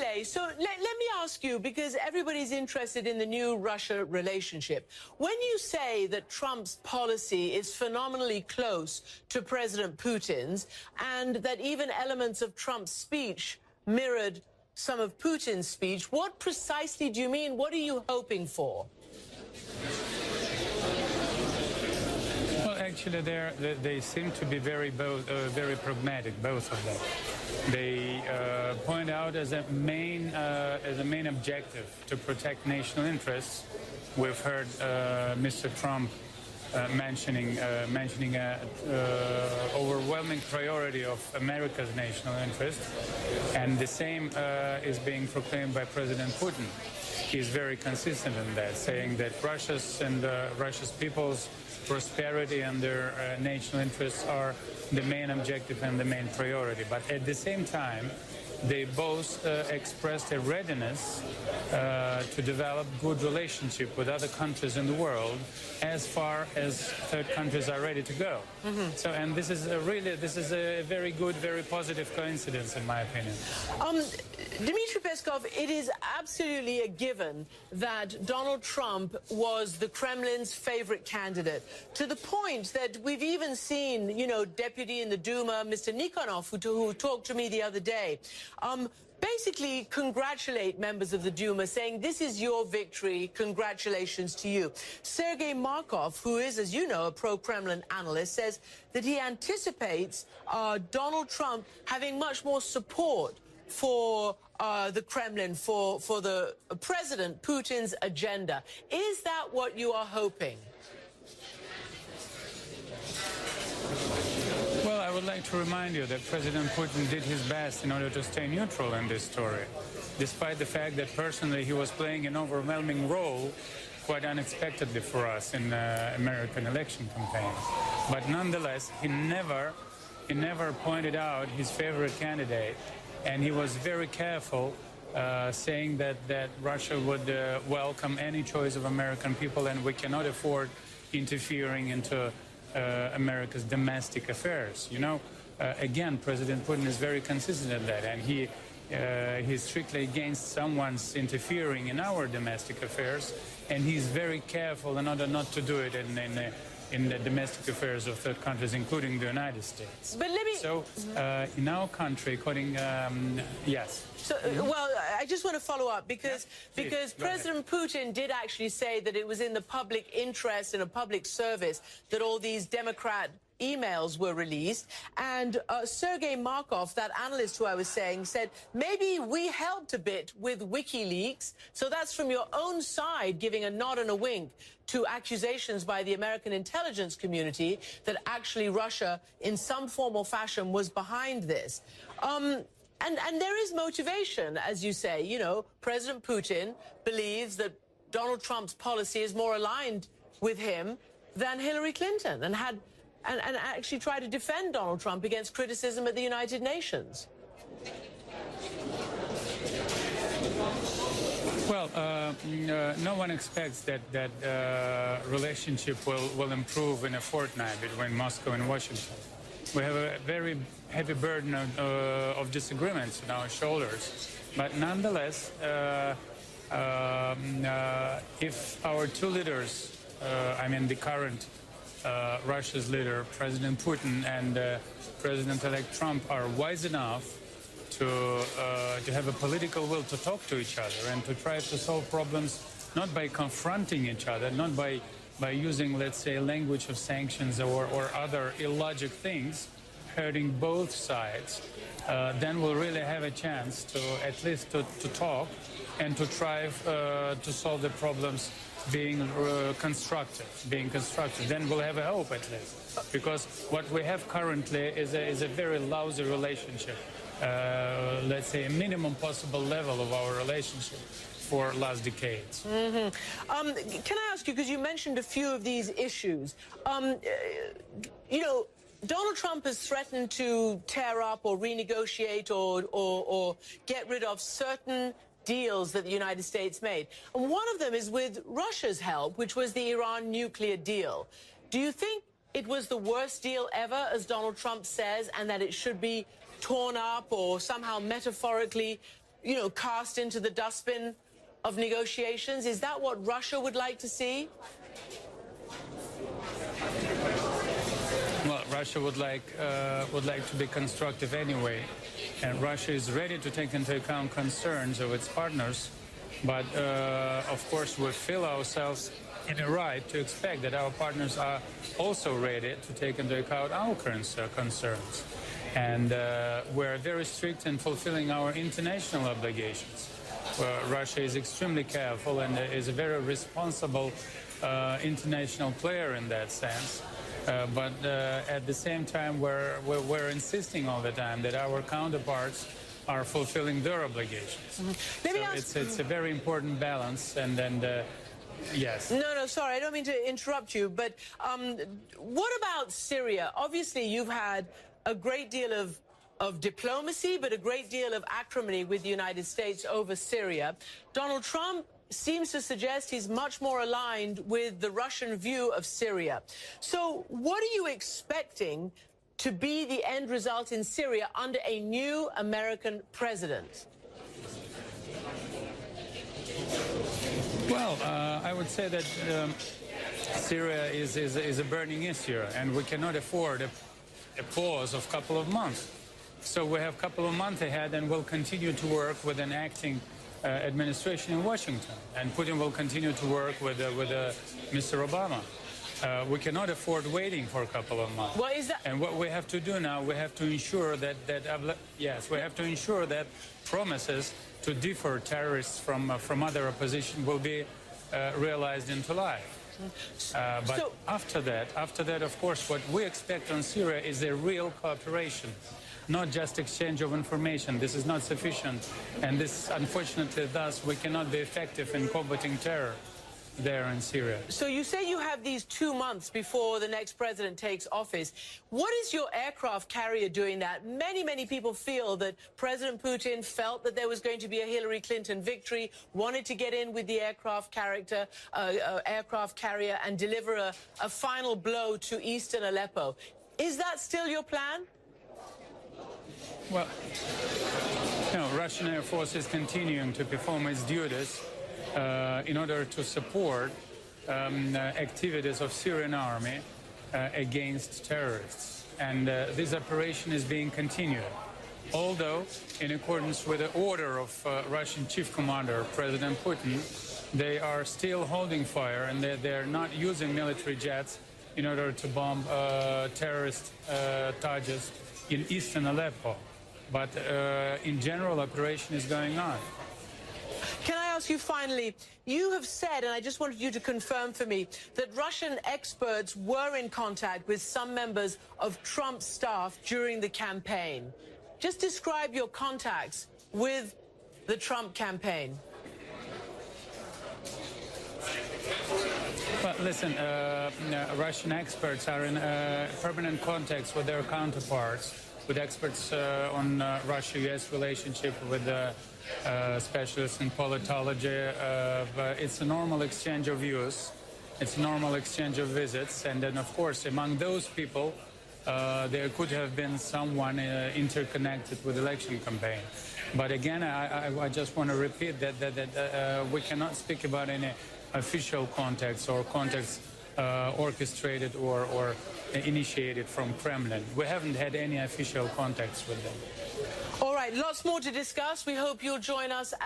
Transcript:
Pillay, so let me ask you, because everybody's interested in the new Russia relationship. When you say that Trump's policy is phenomenally close to President Putin's, and that even elements of Trump's speech mirrored some of Putin's speech, what precisely do you mean? What are you hoping for? Well, actually, they seem to be very pragmatic, both of them. They point out as a main objective to protect national interests. We've heard Mr. Trump mentioning an overwhelming priority of America's national interest, and the same is being proclaimed by President Putin. He's very consistent in that, saying that Russia's people's prosperity and their national interests are the main objective and the main priority. But at the same time, they both expressed a readiness to develop good relationship with other countries in the world, as far as third countries are ready to go. Mm-hmm. So, and this is a very good, very positive coincidence, in my opinion. Dmitry Peskov, it is absolutely a given that Donald Trump was the Kremlin's favorite candidate, to the point that we've even seen, Deputy in the Duma, Mr. Nikonov, who talked to me the other day, basically congratulate members of the Duma, saying, this is your victory, congratulations to you. Sergei Markov, who is, as you know, a pro-Kremlin analyst, says that he anticipates Donald Trump having much more support for the Kremlin, for the President Putin's agenda. Is that what you are hoping? Well, I would like to remind you that President Putin did his best in order to stay neutral in this story, despite the fact that personally he was playing an overwhelming role, quite unexpectedly for us, in the American election campaign. But nonetheless, he never pointed out his favorite candidate, and he was very careful, saying that Russia would welcome any choice of American people, and we cannot afford interfering into America's domestic affairs. Again, President Putin is very consistent in that, and he's strictly against someone's interfering in our domestic affairs, and he's very careful in order not to do it in the domestic affairs of third countries, including the United States. But let me... So, in our country, according... yes. So, well, I just want to follow up, because President Putin did actually say that it was in the public interest and a public service that all these Democrat emails were released. And Sergei Markov, that analyst who I was saying, said, maybe we helped a bit with WikiLeaks. So that's from your own side, giving a nod and a wink to accusations by the American intelligence community that actually Russia, in some form or fashion, was behind this. And there is motivation, as you say. President Putin believes that Donald Trump's policy is more aligned with him than Hillary Clinton, and actually tried to defend Donald Trump against criticism at the United Nations. Well, no one expects that relationship will improve in a fortnight between Moscow and Washington. We have a very heavy burden of disagreements on our shoulders. But nonetheless, if our two leaders, the current Russia's leader, President Putin, and President-elect Trump, are wise enough to have a political will to talk to each other and to try to solve problems not by confronting each other, not by using, let's say, language of sanctions or other illogic things, hurting both sides, then we'll really have a chance to at least to talk and to try to solve the problems being constructive. Then we'll have a hope at least, because what we have currently is a very lousy relationship. Let's say a minimum possible level of our relationship for last decades. Mm-hmm. Can I ask you, because you mentioned a few of these issues, Donald Trump has threatened to tear up or renegotiate or get rid of certain deals that the United States made. And one of them is with Russia's help, which was the Iran nuclear deal. Do you think it was the worst deal ever, as Donald Trump says, and that it should be torn up or somehow metaphorically cast into the dustbin of negotiations? Is that what Russia would like to see? Well, Russia would like to be constructive anyway, and Russia is ready to take into account concerns of its partners. But of course, we feel ourselves in a right to expect that our partners are also ready to take into account our concerns, and we're very strict in fulfilling our international obligations. Russia is extremely careful and is a very responsible international player in that sense. But at the same time, we're insisting all the time that our counterparts are fulfilling their obligations. Mm-hmm. So it's a very important balance, and yes. No, sorry, I don't mean to interrupt you, but what about Syria? Obviously, you've had a great deal of diplomacy, but a great deal of acrimony with the United States over Syria. Donald Trump seems to suggest he's much more aligned with the Russian view of Syria. So what are you expecting to be the end result in Syria under a new American president? Well, I would say that Syria is a burning issue, and we cannot afford a pause of a couple of months. So we have a couple of months ahead, and we'll continue to work with an acting administration in Washington, and Putin will continue to work with Mr. Obama. We cannot afford waiting for a couple of months. What is that? And what we have to do now, we have to ensure that we have to ensure that promises to defer terrorists from other opposition will be realized into life. But after that, of course, what we expect on Syria is a real cooperation, not just exchange of information. This is not sufficient, and this, unfortunately, thus we cannot be effective in combating terror there in Syria. So you say you have these 2 months before the next president takes office. What is your aircraft carrier doing that? Many people feel that President Putin felt that there was going to be a Hillary Clinton victory, wanted to get in with the aircraft carrier and deliver a final blow to eastern Aleppo. Is that still your plan? Well, Russian Air Force is continuing to perform its duties in order to support activities of Syrian army against terrorists. And this operation is being continued. Although, in accordance with the order of Russian Chief Commander, President Putin, they are still holding fire, and they're not using military jets in order to bomb terrorist targets in eastern Aleppo. But in general, operation is going on. Can I ask you finally, you have said, and I just wanted you to confirm for me, that Russian experts were in contact with some members of Trump's staff during the campaign. Just describe your contacts with the Trump campaign. Well, listen, Russian experts are in permanent contacts with their counterparts, with experts on Russia-U.S. relationship, with specialists in politology. It's a normal exchange of views. It's a normal exchange of visits. And then, of course, among those people, there could have been someone interconnected with election campaign. But again, I just want to repeat that we cannot speak about any official contacts or contacts orchestrated or initiated from Kremlin. We haven't had any official contacts with them. All right, lots more to discuss. We hope you'll join us.